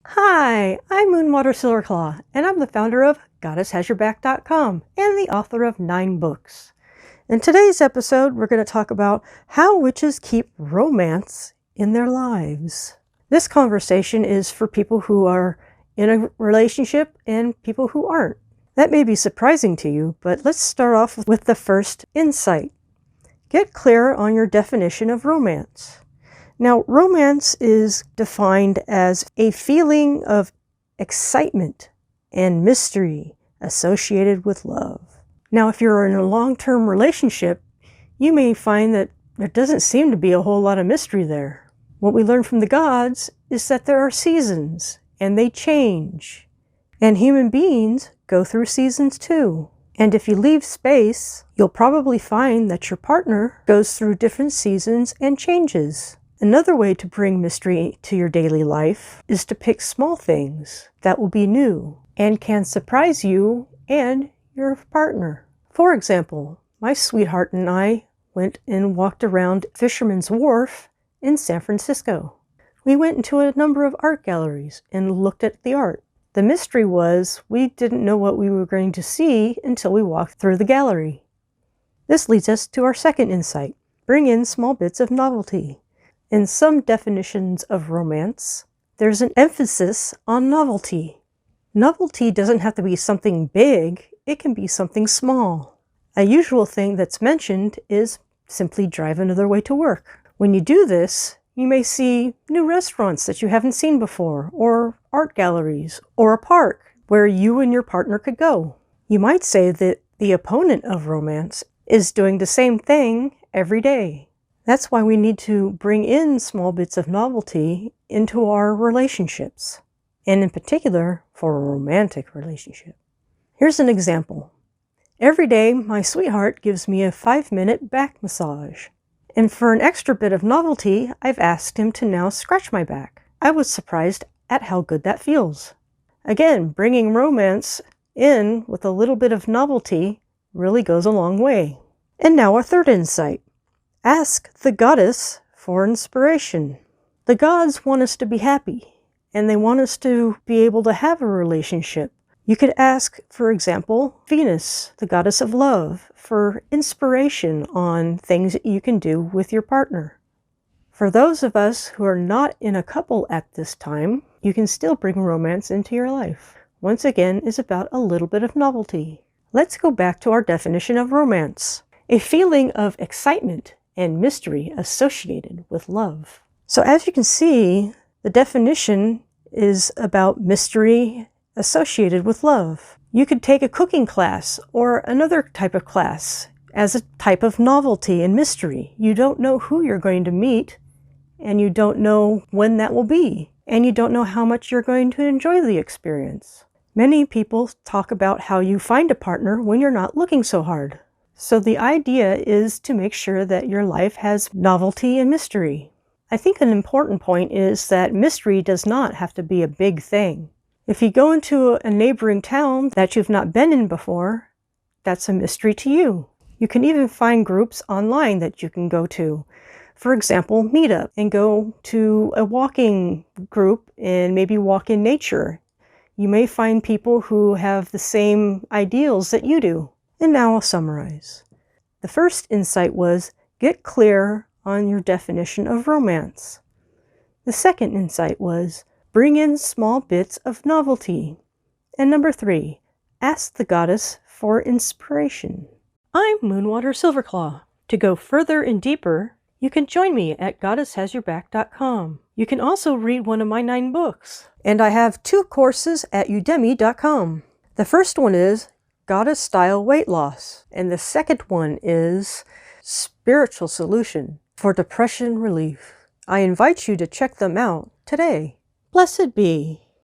Hi, I'm Moonwater Silverclaw, and I'm the founder of GoddessHasYourBack.com and the author of 9 books. In today's episode, we're going to talk about how witches keep romance in their lives. This conversation is for people who are in a relationship and people who aren't. That may be surprising to you, but let's start off with the first insight. Get clear on your definition of romance. Now, romance is defined as a feeling of excitement and mystery associated with love. Now, if you're in a long-term relationship, you may find that there doesn't seem to be a whole lot of mystery there. What we learn from the gods is that there are seasons, and they change. And human beings go through seasons too. And if you leave space, you'll probably find that your partner goes through different seasons and changes. Another way to bring mystery to your daily life is to pick small things that will be new and can surprise you and your partner. For example, my sweetheart and I went and walked around Fisherman's Wharf in San Francisco. We went into a number of art galleries and looked at the art. The mystery was we didn't know what we were going to see until we walked through the gallery. This leads us to our second insight. Bring in small bits of novelty. In some definitions of romance, there's an emphasis on novelty. Novelty doesn't have to be something big, it can be something small. A usual thing that's mentioned is simply drive another way to work. When you do this, you may see new restaurants that you haven't seen before, or art galleries, or a park where you and your partner could go. You might say that the opponent of romance is doing the same thing every day. That's why we need to bring in small bits of novelty into our relationships, and in particular, for a romantic relationship. Here's an example. Every day, my sweetheart gives me a 5-minute back massage. And for an extra bit of novelty, I've asked him to now scratch my back. I was surprised at how good that feels. Again, bringing romance in with a little bit of novelty really goes a long way. And now our third insight. Ask the goddess for inspiration. The gods want us to be happy, and they want us to be able to have a relationship. You could ask, for example, Venus, the goddess of love, for inspiration on things that you can do with your partner. For those of us who are not in a couple at this time, you can still bring romance into your life. Once again, it's about a little bit of novelty. Let's go back to our definition of romance. A feeling of excitement and mystery associated with love. So as you can see, the definition is about mystery associated with love. You could take a cooking class or another type of class as a type of novelty and mystery. You don't know who you're going to meet, and you don't know when that will be, and you don't know how much you're going to enjoy the experience. Many people talk about how you find a partner when you're not looking so hard. So the idea is to make sure that your life has novelty and mystery. I think an important point is that mystery does not have to be a big thing. If you go into a neighboring town that you've not been in before, that's a mystery to you. You can even find groups online that you can go to. For example, Meetup, and go to a walking group and maybe walk in nature. You may find people who have the same ideals that you do. And now I'll summarize. The first insight was, get clear on your definition of romance. The second insight was, bring in small bits of novelty. And number 3, ask the goddess for inspiration. I'm Moonwater Silverclaw. To go further and deeper, you can join me at GoddessHasYourBack.com. You can also read one of my 9 books. And I have 2 courses at Udemy.com. The first one is Goddess Style Weight Loss, and the second one is Spiritual Solution for Depression Relief. I invite you to check them out today. Blessed be.